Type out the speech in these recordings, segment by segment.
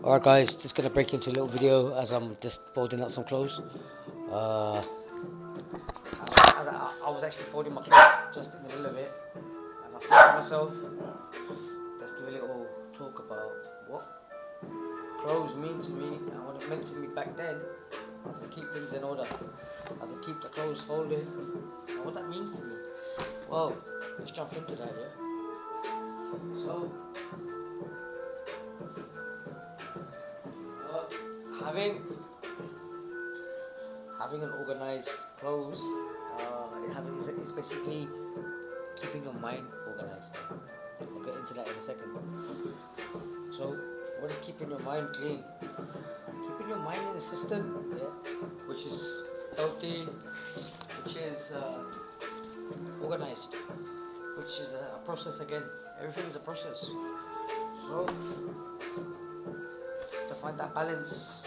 Alright guys, just gonna break into a little video as I'm just folding out some clothes. Uh, I was actually folding my clothes just in the middle of it, and I thought to myself, let's give a little talk about what clothes mean to me and what it meant to me back then, as I keep things in order, as I keep the clothes folded, and what that means to me. Well, let's jump into that, yeah? So, uh, having having an organized clothes, is basically keeping your mind organized. I'll get into that in a second. So, what is keeping your mind clean? Keeping your mind in a system, yeah, which is healthy, which is organized, which is a process again. Everything is a process. So, to find that balance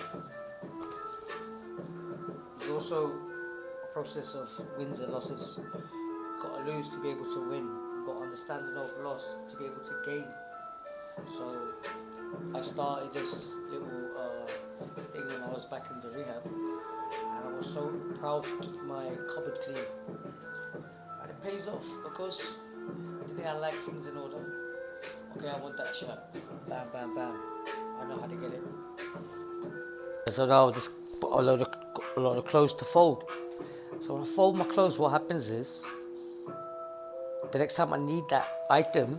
is also a process of wins and losses. You've got to lose to be able to win. You've got to understand the note of loss to be able to gain. So I started this little thing when I was back in the rehab, and I was so proud to keep my cupboard clean. And it pays off because today I like things in order. Okay, I want that shirt. Bam, bam, bam. I know how to get it. So now I just put a lot of clothes to fold. So when I fold my clothes, what happens is the next time I need that item,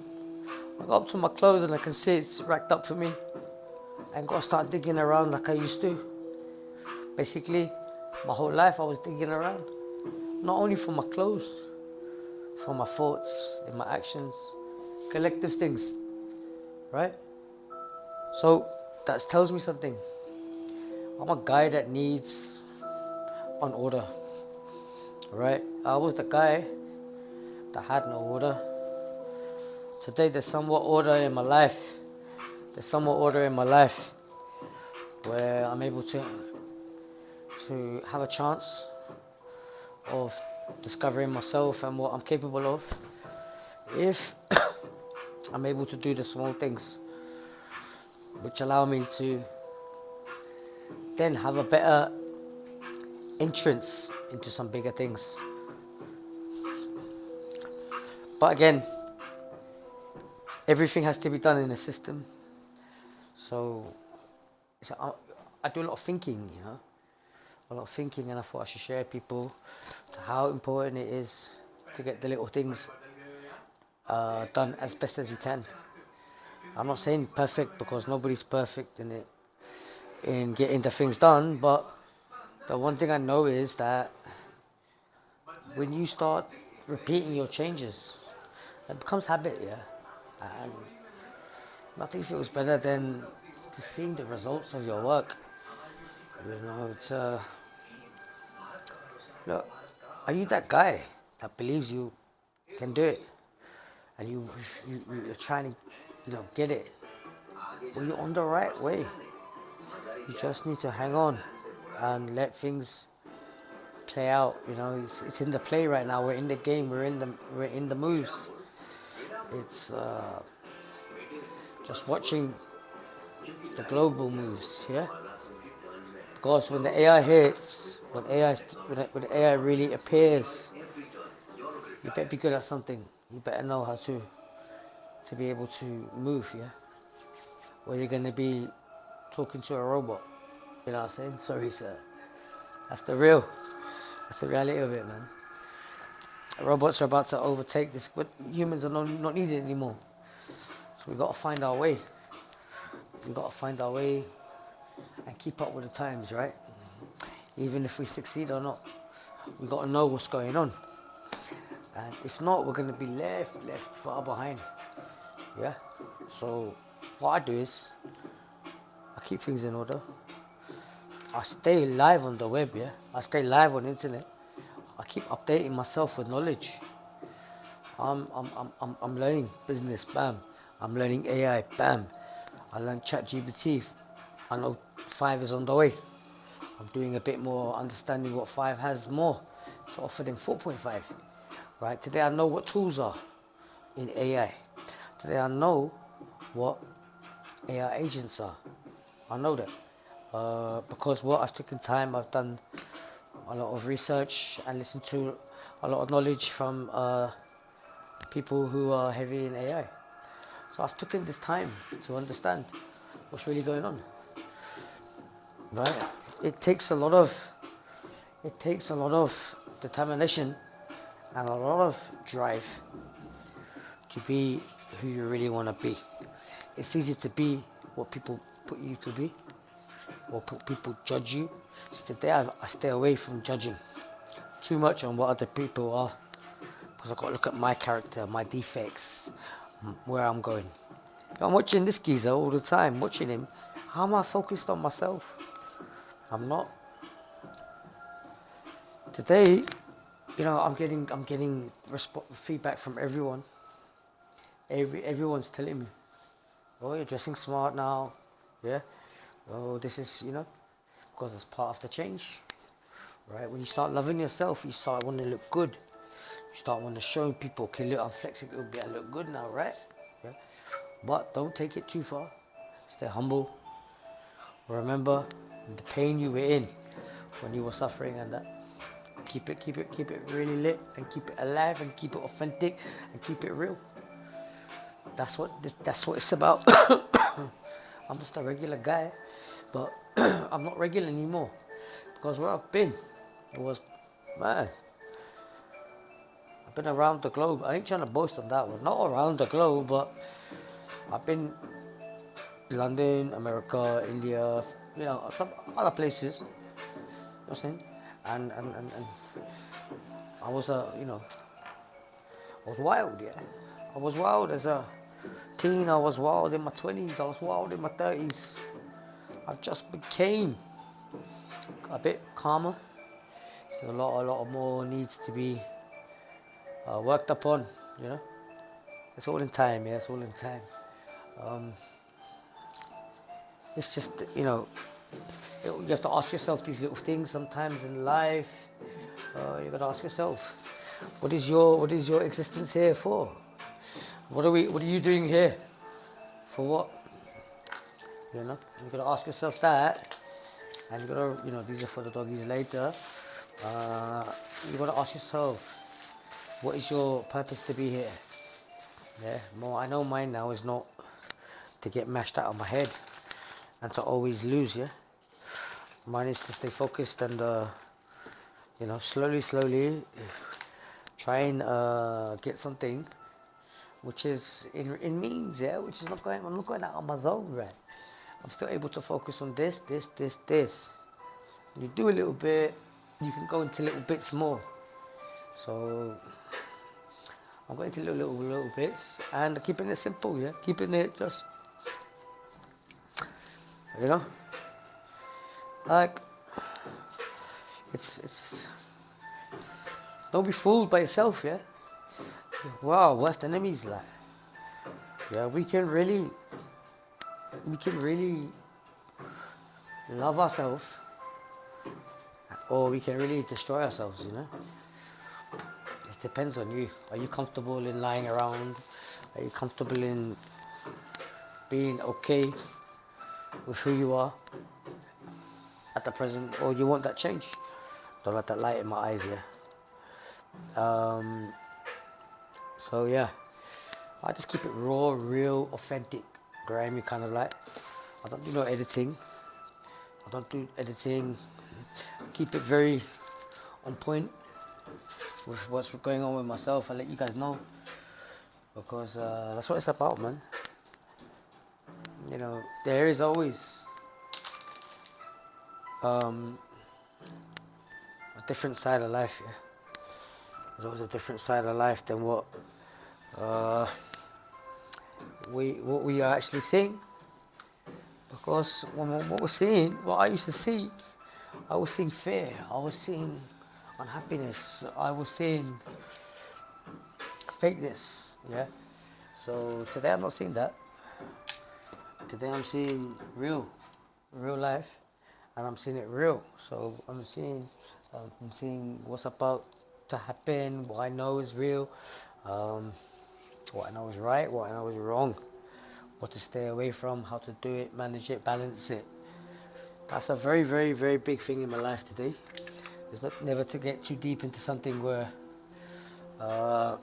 I go up to my clothes and I can see it's racked up for me. I ain't gotta start digging around like I used to. Basically, my whole life I was digging around. Not only for my clothes, for my thoughts, in my actions, collective things, right? So that tells me something. I'm a guy that needs an order, right? I was the guy that had no order. Today there's somewhat order in my life. There's somewhat order in my life where I'm able to have a chance of discovering myself and what I'm capable of if I'm able to do the small things which allow me to then have a better entrance into some bigger things. But again, everything has to be done in a system. So, I do a lot of thinking, a lot of thinking, and I thought I should share people how important it is to get the little things done as best as you can. I'm not saying perfect because nobody's perfect in it, in getting the things done, but the one thing I know is that when you start repeating your changes, it becomes habit, yeah. And nothing feels better than to seeing the results of your work. It's look, are you that guy that believes you can do it, and you're trying to, get it? Well, you're on the right way. You just need to hang on and let things play out. It's in the play right now. We're in the game. We're in the moves. It's just watching the global moves. Yeah, because when the AI hits, when the AI really appears, you better be good at something. You better know how to be able to move. Yeah, or you're gonna be talking to a robot. You know what I'm saying? Sorry, sir. That's the real. That's the reality of it, man. Robots are about to overtake this, but humans are not needed anymore. So we got to find our way. We got to find our way and keep up with the times, right? Even if we succeed or not, we got to know what's going on. And if not, we're going to be left far behind. Yeah. So what I do is I keep things in order. I stay live on the web. Yeah. I stay live on the internet. I keep updating myself with knowledge. I'm learning business, bam. I'm learning AI, bam. I learned ChatGPT. I know 5 is on the way. I'm doing a bit more understanding what 5 has more to offer than 4.5. Right? Today I know what tools are in AI. Today I know what AI agents are. I know that. Because what I've taken time, I've done a lot of research and listened to a lot of knowledge from people who are heavy in AI. So I've taken this time to understand what's really going on. Right? It takes a lot of it takes a lot of determination and a lot of drive to be who you really want to be. It's easy to be what people put you to be, or people judge you. So today I stay away from judging too much on what other people are, because I've got to look at my character, my defects, where I'm going. I'm watching this geezer all the time, watching him. How am I focused on myself? I'm not. Today, I'm getting feedback from everyone. Everyone's telling me, oh, you're dressing smart now, yeah. Oh, this is because it's part of the change, right? When you start loving yourself, you start wanting to look good. You start wanting to show people, okay, look, I'm flexing a little bit, I look good now, right? Yeah. But don't take it too far. Stay humble. Remember the pain you were in when you were suffering, and that. Keep it really lit, and keep it alive, and keep it authentic, and keep it real. That's what it's about. I'm just a regular guy, but I'm not regular anymore, because where I've been, it was, man, I've been around the globe. I ain't trying to boast on that one. Not around the globe, but I've been London, America, India, some other places. You know what I'm saying? And I was I was wild, yeah. I was wild as a teen. I was wild in my 20s. I was wild in my 30s. I just became a bit calmer. So a lot more needs to be worked upon. You know, it's all in time. Yeah, it's all in time. Um, it's just you have to ask yourself these little things sometimes in life. You got to ask yourself, what is your existence here for? What are you doing here? For what? You got to ask yourself that, and you got to these are for the doggies later. Uh, you got to ask yourself, what is your purpose to be here? Yeah, more. I know mine now is not to get mashed out of my head and to always lose. Yeah, mine is to stay focused and slowly try and get something which is in means, yeah, which is not going. I'm not going out of my zone, right? I'm still able to focus on this. You do a little bit, you can go into little bits more. So I'm going to little bits and keeping it simple, yeah, keeping it just you know like it's don't be fooled by yourself, yeah. Wow, worst enemies, like, yeah, we can really love ourselves, or we can really destroy ourselves, It depends on you. Are you comfortable in lying around? Are you comfortable in being okay with who you are at the present, or you want that change? Don't let that light in my eyes, yeah. So yeah, I just keep it raw, real, authentic, grimy kind of like. I don't do no editing. I don't do editing. Keep it very on point with what's going on with myself. I let you guys know, because that's what it's about, man. There is always um, a different side of life. Yeah, there's always a different side of life than uh, what we are actually seeing. Because what we're seeing, what I used to see, I was seeing fear. I was seeing unhappiness. I was seeing fakeness. Yeah. So today I'm not seeing that. Today I'm seeing real life, and I'm seeing it real. So I'm seeing what's about to happen. What I know is real. Um, what I know is right. What I know is wrong. What to stay away from. How to do it. Manage it. Balance it. That's a very, very, very big thing in my life today. It's not never to get too deep into something uh,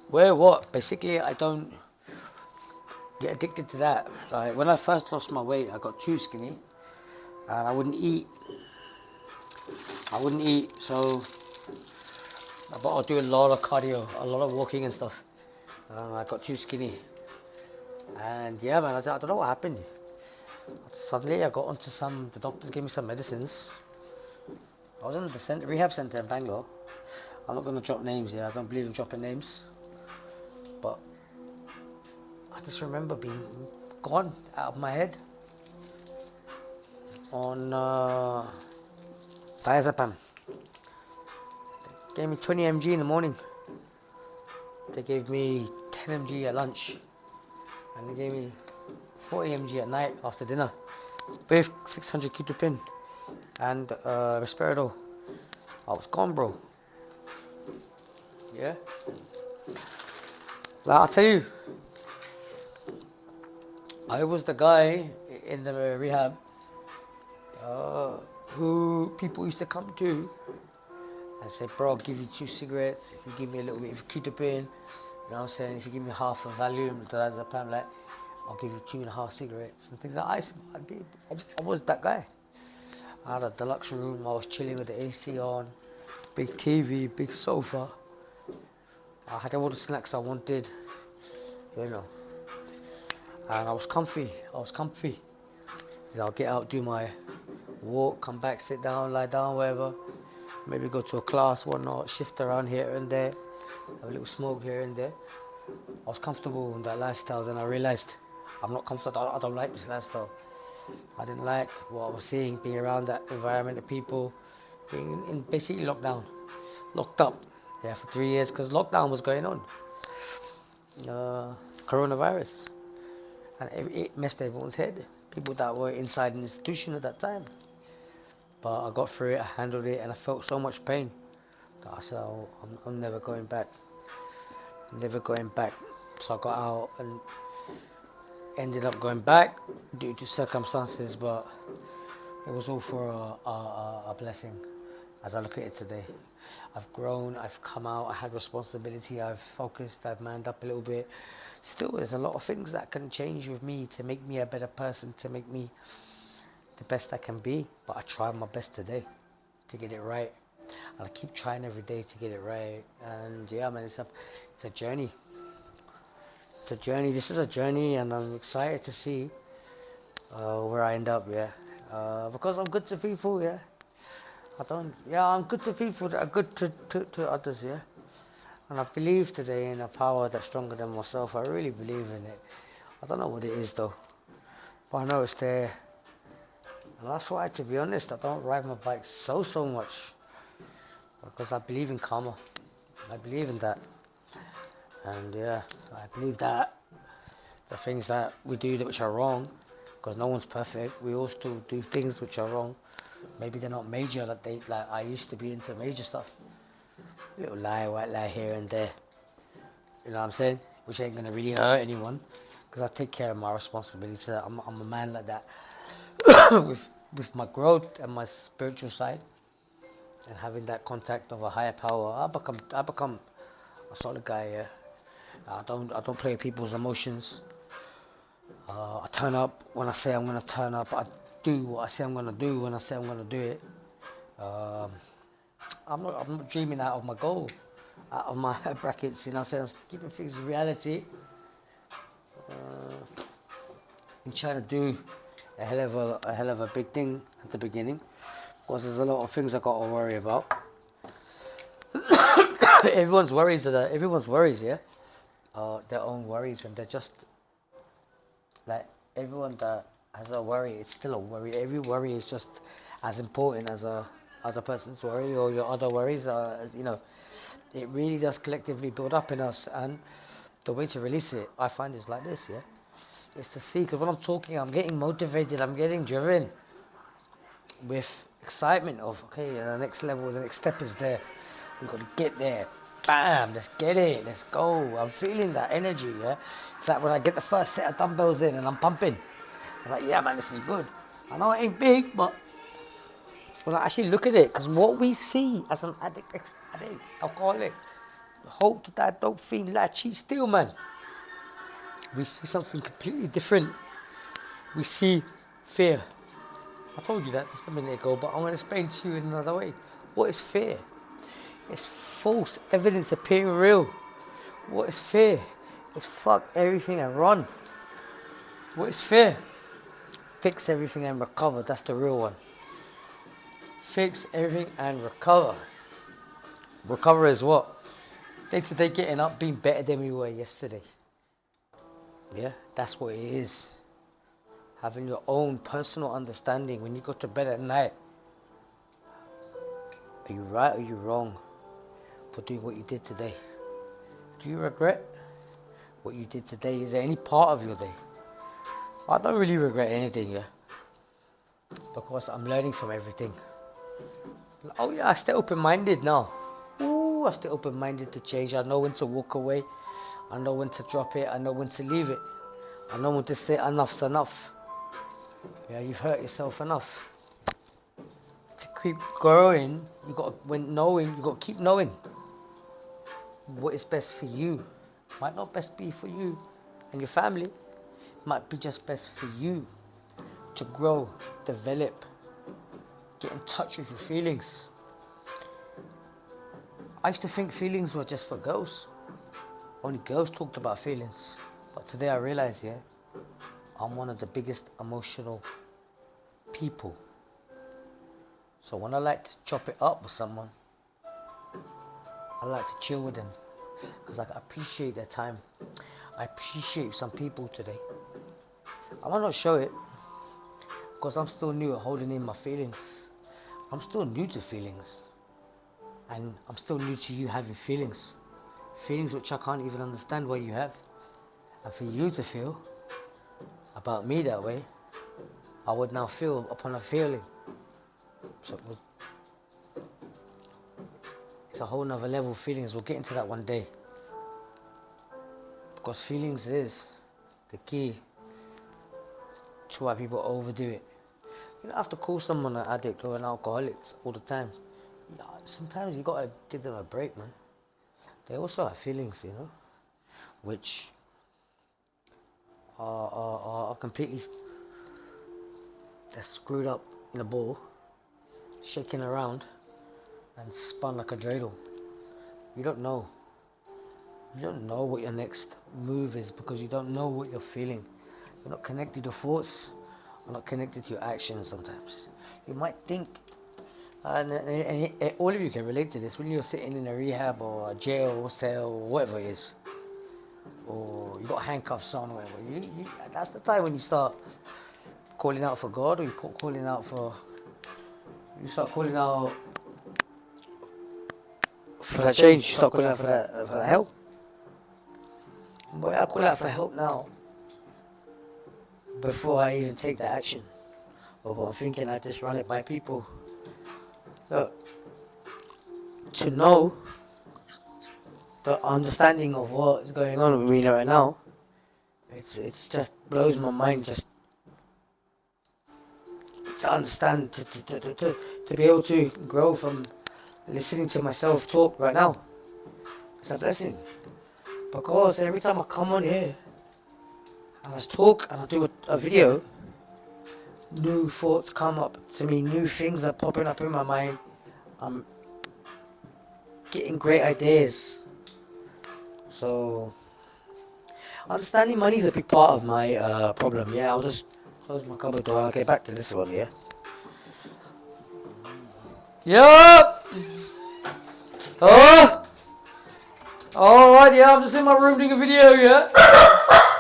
where what? Basically, I don't get addicted to that. Like when I first lost my weight, I got too skinny, and I wouldn't eat. I wouldn't eat, so but I'll do a lot of cardio, a lot of walking and stuff. I got too skinny, and yeah, man, I don't know what happened. Suddenly, I got onto some. The doctors gave me some medicines. I was in the rehab center in Bangalore. I'm not going to drop names here. I don't believe in dropping names, but I just remember being gone out of my head on diazepam. Gave me 20 mg in the morning. They gave me 10 mg at lunch, and they gave me 40 mg at night after dinner, with 600 ketopin and risperidone. I was gone, bro. Yeah. Well, I'll tell you, I was the guy in the rehab who people used to come to and say, bro, I'll give you 2 cigarettes if you give me a little bit of ketopin. You know what I'm saying? If you give me half a Valium, diazepam, like, I'll give you 2.5 cigarettes and things like that. I was that guy. I had a deluxe room. I was chilling with the AC on, big TV, big sofa. I had all the snacks I wanted, you know, and I was comfy. I'll get out, do my walk, come back, sit down, lie down, wherever. Maybe go to a class, whatnot, shift around here and there, have a little smoke here and there. I was comfortable in that lifestyle, then I realized I'm not comfortable. I don't like this lifestyle. I didn't like what I was seeing, being around that environment of people, being in basically lockdown, locked up, yeah, for 3 years because lockdown was going on, coronavirus, and it messed everyone's head. People that were inside an institution at that time, but I got through it, I handled it, and I felt so much pain that I said, oh, I'm never going back, never going back. So I got out and ended up going back due to circumstances, but it was all for a blessing. As I look at it today, I've grown, I've come out, I had responsibility, I've focused, I've manned up a little bit. Still, there's a lot of things that can change with me to make me a better person, to make me the best I can be. But I try my best today to get it right. And I keep trying every day to get it right. And yeah, man, it's a journey. It's a journey. This is a journey, and I'm excited to see where I end up. Yeah, because I'm good to people. Yeah, I'm good to people that are good to others. Yeah, and I believe today in a power that's stronger than myself. I really believe in it. I don't know what it is though, but I know it's there. And that's why, to be honest, I don't ride my bike so much, because I believe in karma. I believe in that. And yeah, I believe that the things that we do which are wrong, because no one's perfect, we all still do things which are wrong. Maybe they're not major like I used to be into major stuff. Little lie, white lie here and there. You know what I'm saying? Which ain't gonna really hurt anyone, because I take care of my responsibility. I'm a man like that. with my growth and my spiritual side, and having that contact of a higher power, I become a solid guy. Yeah. I don't play with people's emotions. I turn up when I say I'm gonna turn up. I do what I say I'm gonna do when I say I'm gonna do it. Um, I'm not dreaming out of my goal, out of my brackets. You know what I'm saying? I'm keeping things in reality. I'm trying to do a hell of a big thing at the beginning, because there's a lot of things I got to worry about. Everyone's worries, yeah, their own worries, and they're just like everyone that has a worry. It's still a worry. Every worry is just as important as a other person's worry or your other worries. You know, it really does collectively build up in us, and the way to release it, I find, is like this, yeah. It's to see, because when I'm talking, I'm getting motivated, I'm getting driven with excitement of, okay, the next level, the next step is there. We've got to get there. Bam, let's get it, let's go. I'm feeling that energy, yeah. It's like when I get the first set of dumbbells in and I'm pumping. I'm like, yeah, man, this is good. I know it ain't big, but when I actually look at it, because what we see as an addict, ex-addict, alcoholic, hope that dope fiend, like cheat, steal, man. We see something completely different. We see fear. I told you that just a minute ago, but I'm going to explain to you in another way. What is fear? It's false evidence appearing real. What is fear? It's fuck everything and run. What is fear? Fix everything and recover. That's the real one. Fix everything and recover. Recover is what? Day to day getting up, being better than we were yesterday. Yeah, that's what it is. Having your own personal understanding when you go to bed at night. Are you right or are you wrong for doing what you did today? Do you regret what you did today? Is there any part of your day? I don't really regret anything, yeah. Because I'm learning from everything. Oh yeah, I stay open-minded now. Ooh, I stay open-minded to change. I know when to walk away. I know when to drop it. I know when to leave it. I know when to say enough's enough. Yeah, you've hurt yourself enough. To keep growing, you got to keep knowing what is best for you. Might not best be for you and your family. Might be just best for you to grow, develop, get in touch with your feelings. I used to think feelings were just for girls. Only girls talked about feelings. But today I realize, yeah, I'm one of the biggest emotional people. So when I like to chop it up with someone, I like to chill with them. Because I appreciate their time. I appreciate some people today. I might not show it. Because I'm still new at holding in my feelings. I'm still new to feelings. And I'm still new to you having feelings. Feelings which I can't even understand what you have. And for you to feel about me that way, I would now feel upon a feeling. So it's a whole nother level of feelings. We'll get into that one day. Because feelings is the key to why people overdo it. You don't have to call someone an addict or an alcoholic all the time. Yeah, sometimes you gotta give them a break, man. They also have feelings, you know, which are completely, they're screwed up in a ball, shaking around, and spun like a dreidel. You don't know. You don't know what your next move is because you don't know what you're feeling. You're not connected to thoughts. You're not connected to your actions sometimes. You might think, and all of you can relate to this, when you're sitting in a rehab or a jail or cell or whatever it is, or you got handcuffs on or whatever, that's the time when you start calling out for God, or you start calling out for that change, you start calling out for that help. But I call out for help now before I even take the action. Or I'm thinking I just run it by people. Look, to know the understanding of what is going on with me right now, it's just blows my mind just to understand, to be able to grow from listening to myself talk right now. It's a blessing. Because every time I come on here and I talk and I do a video, new thoughts come up to me, new things are popping up in my mind. I'm getting great ideas. So, understanding money is a big part of my problem. Yeah, I'll just close my cupboard door and I'll get back to this one, yeah? Yup! Oh! Alright, yeah, I'm just in my room doing a video, yeah?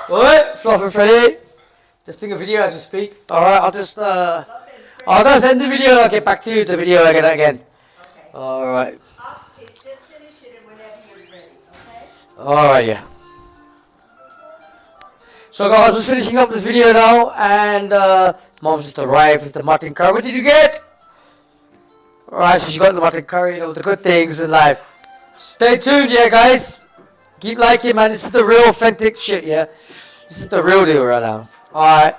What? Fluff and Freddy? Just doing a video as we speak. Alright, I'll just end the video and I'll get back to the video again. Okay. Alright. It's just finish it and whenever you're ready, okay? Alright, yeah. So guys, I'm just finishing up this video now, and Mom's just arrived with the mutton curry. What did you get? Alright, so she got the mutton curry and all the good things in life. Stay tuned, yeah, guys. Keep liking, man. This is the real authentic shit, yeah. This is the real deal right now. Alright.